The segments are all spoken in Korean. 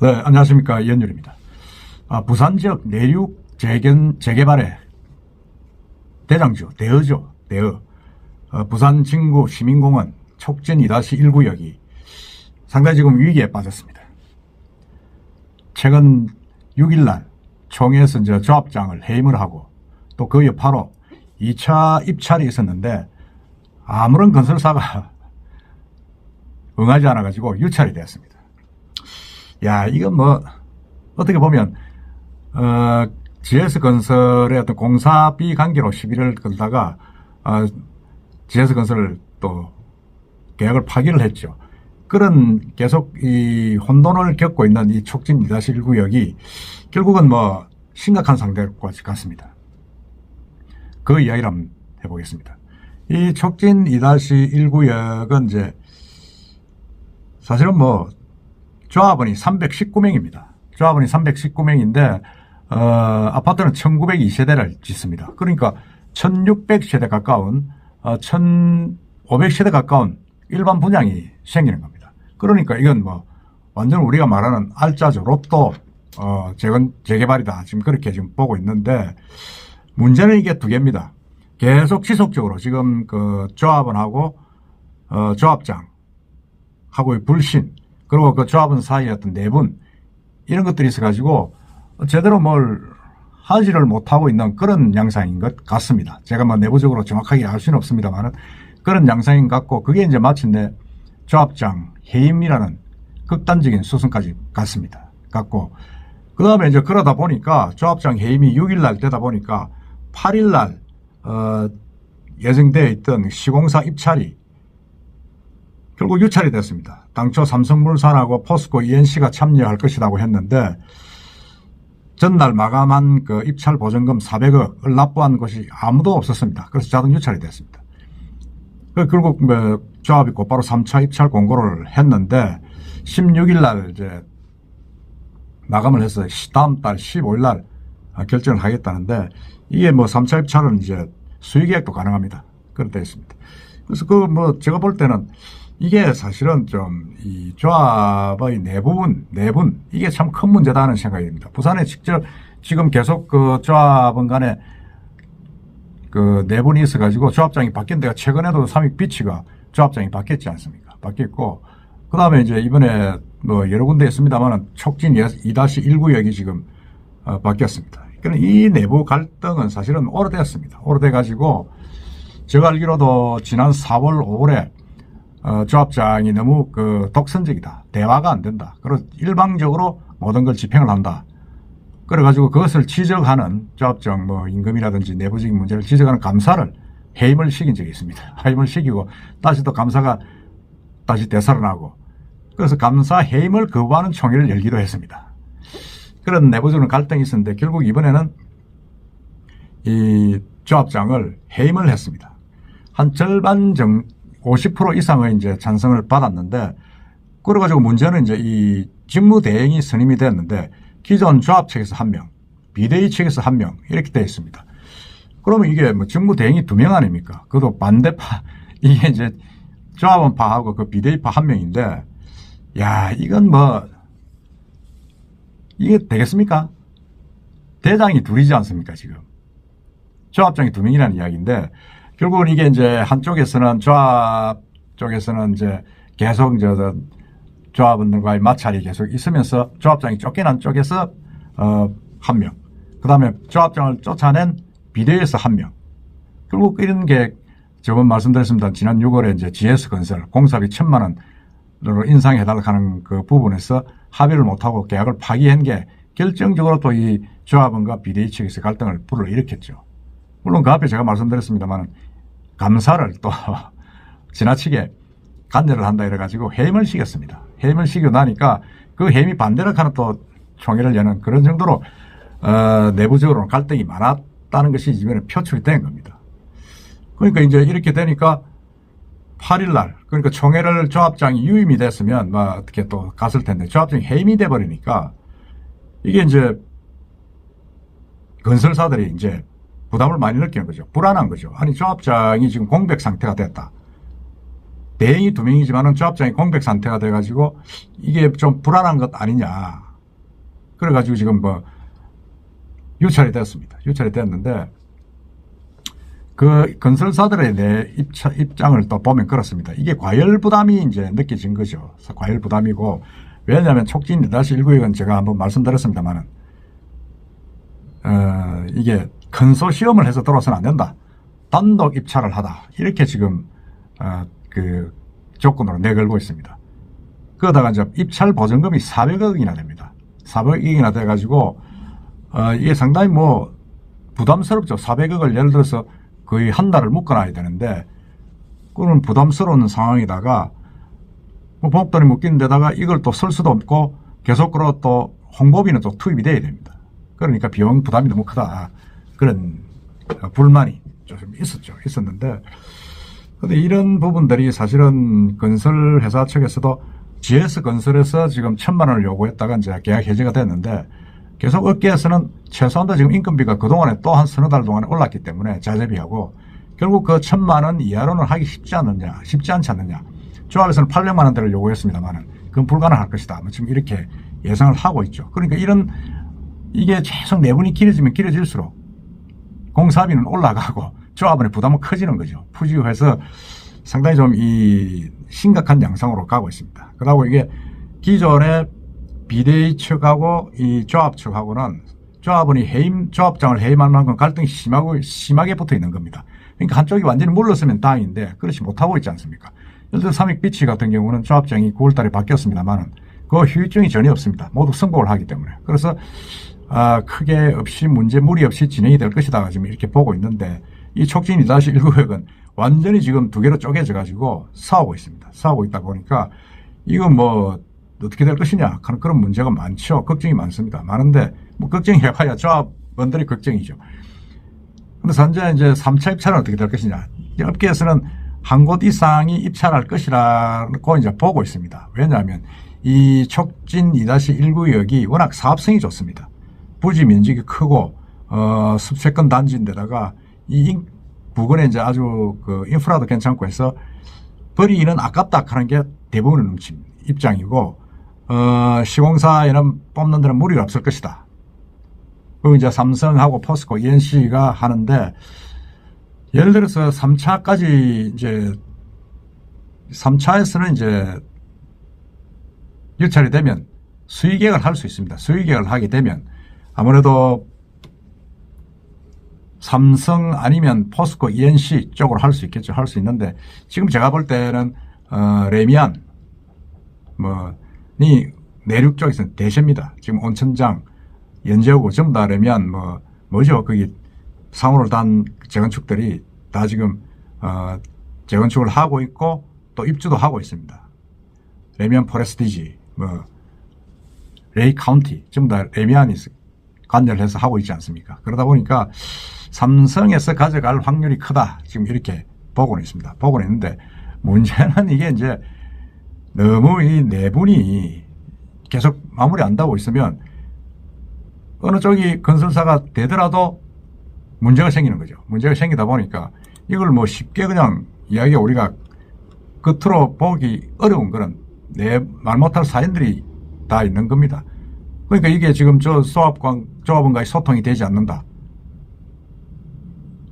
네, 안녕하십니까. 이현율입니다. 부산 지역 내륙 재개발의 대장주, 대어죠. 대어. 부산 진구 시민공원 촉진 2-1구역이 상당히 지금 위기에 빠졌습니다. 최근 6일날 총회에서 이제 조합장을 해임을 하고 또 그 여파로 2차 입찰이 있었는데 아무런 건설사가 응하지 않아가지고 유찰이 되었습니다. 야, 이건 뭐, 어떻게 보면, GS건설의 어떤 공사비 관계로 시비를 걸다가, GS건설을 또 계약을 파기를 했죠. 그런 계속 이 혼돈을 겪고 있는 이 촉진 2-1구역이 결국은 뭐, 심각한 상태가 같습니다. 그 이야기를 한번 해보겠습니다. 이 촉진 2-1구역은 이제, 사실은 뭐, 조합원이 319명입니다. 조합원이 319명인데 아파트는 1902세대를 짓습니다. 그러니까 1600세대 가까운 1500세대 가까운 일반 분양이 생기는 겁니다. 그러니까 이건 뭐 완전 우리가 말하는 알짜죠. 로또 재개발이다. 지금 그렇게 지금 보고 있는데 문제는 이게 두 개입니다. 계속 지속적으로 지금 그 조합원하고 조합장하고의 불신, 그리고 그 조합원 사이에 어떤 내분, 이런 것들이 있어가지고 제대로 뭘 하지를 못하고 있는 그런 양상인 것 같습니다. 제가 뭐 내부적으로 정확하게 알 수는 없습니다만 그런 양상인 것 같고, 그게 이제 마침내 조합장 해임이라는 극단적인 수순까지 갔습니다. 갔고, 그 다음에 이제 그러다 보니까 조합장 해임이 6일날 되다 보니까 8일날 예정되어 있던 시공사 입찰이 결국 유찰이 됐습니다. 당초 삼성물산하고 포스코 ENC가 참여할 것이라고 했는데 전날 마감한 그 입찰 보전금 400억을 납부한 것이 아무도 없었습니다. 그래서 자동 유찰이 됐습니다. 결국 뭐 조합이 곧바로 3차 입찰 공고를 했는데 16일 날 이제 마감을 해서 다음 달 15일 날 결정을 하겠다는데, 이게 뭐 3차 입찰은 이제 수의계약도 가능합니다. 그렇게 되어 있습니다. 그래서 그 뭐 제가 볼 때는 이게 사실은 좀 이 조합의 내분, 이게 참 큰 문제다 하는 생각이 듭니다. 부산에 직접 지금 계속 그 조합원 간에 그 내분이 있어가지고 조합장이 바뀐 데가 최근에도 삼익비치가 조합장이 바뀌었지 않습니까? 바뀌었고, 그 다음에 이제 이번에 뭐 여러 군데 있습니다만 촉진 2-1구역이 지금 바뀌었습니다. 그러니까 이 내부 갈등은 사실은 오래됐습니다. 오래돼가지고 제가 알기로도 지난 4월, 5월에 조합장이 너무 그 독선적이다. 대화가 안 된다. 그리고 일방적으로 모든 걸 집행을 한다. 그래가지고 그것을 지적하는 조합장 뭐 임금이라든지 내부적인 문제를 지적하는 감사를 해임을 시킨 적이 있습니다. 해임을 시키고 다시 또 감사가 다시 되살아나고, 그래서 감사 해임을 거부하는 총회를 열기도 했습니다. 그런 내부적인 갈등이 있었는데 결국 이번에는 이 조합장을 해임을 했습니다. 한 절반 정도 50% 이상의 이제 찬성을 받았는데, 그래가지고 문제는 이제 이 직무대행이 선임이 됐는데 기존 조합 측에서 1명, 비대위 측에서 1명 이렇게 되어 있습니다. 그러면 이게 뭐 직무대행이 2명 아닙니까? 그것도 반대파, 이게 이제 조합원파하고 그 비대위파 1명인데, 야, 이건 뭐, 이게 되겠습니까? 대장이 둘이지 않습니까, 지금? 조합장이 2명이라는 이야기인데, 결국은 이게 이제 한쪽에서는 조합 쪽에서는 이제 계속 이제 조합원들과의 마찰이 계속 있으면서 조합장이 쫓겨난 쪽에서 1명, 그 다음에 조합장을 쫓아낸 비대위에서 1명. 결국 이런 게 저번 말씀드렸습니다. 지난 6월에 이제 GS건설 공사비 1,000만 원으로 인상해달라고 하는 그 부분에서 합의를 못하고 계약을 파기한 게 결정적으로 또 이 조합원과 비대위 측에서 갈등을 불러일으켰죠. 물론 그 앞에 제가 말씀드렸습니다만 감사를 또 지나치게 간여를 한다 이래가지고 해임을 시켰습니다. 해임을 시키고 나니까 그 해임이 반대로 하는 또 총회를 여는 그런 정도로 내부적으로 갈등이 많았다는 것이 이번에 표출이 된 겁니다. 그러니까 이제 이렇게 되니까 8일날, 그러니까 총회를 조합장이 유임이 됐으면 뭐 어떻게 또 갔을 텐데 조합장이 해임이 돼버리니까 이게 이제 건설사들이 이제 부담을 많이 느끼는 거죠. 불안한 거죠. 아니, 조합장이 지금 공백 상태가 됐다. 대행이 2명이지만은 조합장이 공백 상태가 돼가지고 이게 좀 불안한 것 아니냐. 그래가지고 지금 뭐 유찰이 됐습니다. 유찰이 됐는데 그 건설사들의 내 입장을 또 보면 그렇습니다. 이게 과열 부담이 이제 느껴진 거죠. 과열 부담이고, 왜냐하면 촉진 2-1구역은 제가 한번 말씀드렸습니다만은 이게 컨소시엄을 해서 들어서는 안 된다. 단독 입찰을 하다. 이렇게 지금 그 조건으로 내걸고 있습니다. 그러다가 이제 입찰 보증금이 400억이나 됩니다. 400억이나 돼가지고 이게 상당히 뭐 부담스럽죠. 400억을 예를 들어서 거의 한 달을 묶어놔야 되는데, 그런 부담스러운 상황에다가 뭐 복돈이 묶이는 데다가 이걸 또 쓸 수도 없고 계속으로 또 홍보비는 또 투입이 돼야 됩니다. 그러니까 비용 부담이 너무 크다. 그런 불만이 좀 있었는데, 근데 이런 부분들이 사실은 건설회사 측에서도 GS건설에서 지금 1,000만 원을 요구했다가 이제 계약 해지가 됐는데, 계속 업계에서는 최소한도 지금 인건비가 그동안에 또 한 서너 달 동안에 올랐기 때문에 자재비하고 결국 그 1,000만 원 이하로는 하기 쉽지 않지 않느냐. 조합에서는 800만 원대를 요구했습니다만은 그건 불가능할 것이다. 뭐 지금 이렇게 예상을 하고 있죠. 그러니까 이게 계속 내분이 길어지면 길어질수록 공사비는 올라가고 조합원의 부담은 커지는 거죠. 푸지해서 상당히 좀 심각한 양상으로 가고 있습니다. 그러고 이게 기존에 비대위 측하고 이 조합 측하고는 조합원이 조합장을 해임할 만큼 갈등이 심하게 붙어 있는 겁니다. 그러니까 한쪽이 완전히 물러서면 다행인데 그렇지 못하고 있지 않습니까? 예를 들어 삼익비치 같은 경우는 조합장이 9월 달에 바뀌었습니다만은 그 후유증이 전혀 없습니다. 모두 선고를 하기 때문에. 그래서 크게 무리 없이 진행이 될 것이다 지금 이렇게 보고 있는데, 이 촉진 2-1구역은 완전히 지금 두 개로 쪼개져 가지고 싸우고 있습니다. 싸우고 있다 보니까 이건 뭐 어떻게 될 것이냐 하는 그런 문제가 많죠. 걱정이 많습니다. 많은데 뭐 걱정해봐야 조합원들이 걱정이죠. 그래서 현재 이제 3차 입찰은 어떻게 될 것이냐. 업계에서는 한 곳 이상이 입찰할 것이라고 이제 보고 있습니다. 왜냐하면 이 촉진 2-1구역이 워낙 사업성이 좋습니다. 부지 면적이 크고 습세권 단지인데다가 이 부근에 이제 아주 그 인프라도 괜찮고 해서 버리기는 아깝다 하는 게 대부분의 입장이고, 시공사에는 뽑는 데는 무리가 없을 것이다. 그리고 이제 삼성하고 포스코, ENC가 하는데, 예를 들어서 3차까지 이제 3차에서는 이제 유찰이 되면 수의계약을 할 수 있습니다. 수의계약을 하게 되면 아무래도 삼성 아니면 포스코, ENC 쪽으로 할 수 있겠죠. 할 수 있는데, 지금 제가 볼 때는 레미안 이 내륙 쪽에서는 대세입니다. 지금 온천장, 연제오고 전부 다 레미안 뭐죠? 거기 상호를 단 재건축들이 다 지금 재건축을 하고 있고 또 입주도 하고 있습니다. 레미안 포레스티지, 레이 카운티 전부 다 레미안이 관여해서 하고 있지 않습니까? 그러다 보니까 삼성에서 가져갈 확률이 크다. 지금 이렇게 보고는 있습니다. 보고는 있는데, 문제는 이게 이제 너무 이 내분이 계속 마무리 안 되고 있으면 어느 쪽이 건설사가 되더라도 문제가 생기는 거죠. 문제가 생기다 보니까 이걸 뭐 쉽게 그냥 우리가 겉으로 보기 어려운 그런 내 말 못할 사연들이 다 있는 겁니다. 그러니까 이게 지금 조합원과의 소통이 되지 않는다.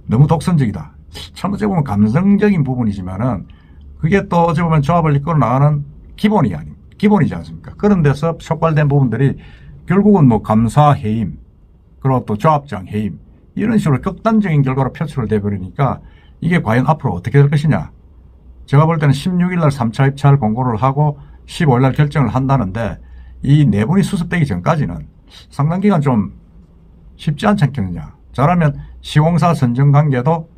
너무 독선적이다. 참 어찌 보면 감성적인 부분이지만은 그게 또 어찌 보면 조합을 이끌어 나가는 기본이지 않습니까? 그런 데서 촉발된 부분들이 결국은 뭐 감사 해임, 그리고 또 조합장 해임, 이런 식으로 극단적인 결과로 표출돼 버리니까 이게 과연 앞으로 어떻게 될 것이냐. 제가 볼 때는 16일 날 3차 입찰 공고를 하고 15일 날 결정을 한다는데, 이 내분이 수습되기 전까지는 상당 기간 좀 쉽지 않지 않겠느냐. 잘하면 시공사 선정 관계도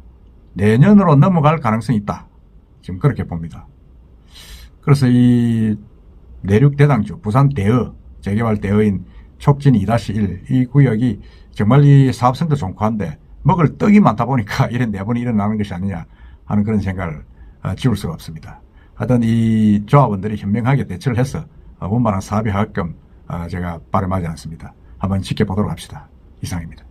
내년으로 넘어갈 가능성이 있다. 지금 그렇게 봅니다. 그래서 이 내륙 대당주, 부산 대어, 재개발 대어인 촉진 2-1, 이 구역이 정말 이 사업성도 좋고 한데 먹을 떡이 많다 보니까 이런 내분이 일어나는 것이 아니냐 하는 그런 생각을 지울 수가 없습니다. 하여튼 이 조합원들이 현명하게 대처를 해서 원만한 사업이 하게끔 제가 바람하지 않습니다. 한번 지켜보도록 합시다. 이상입니다.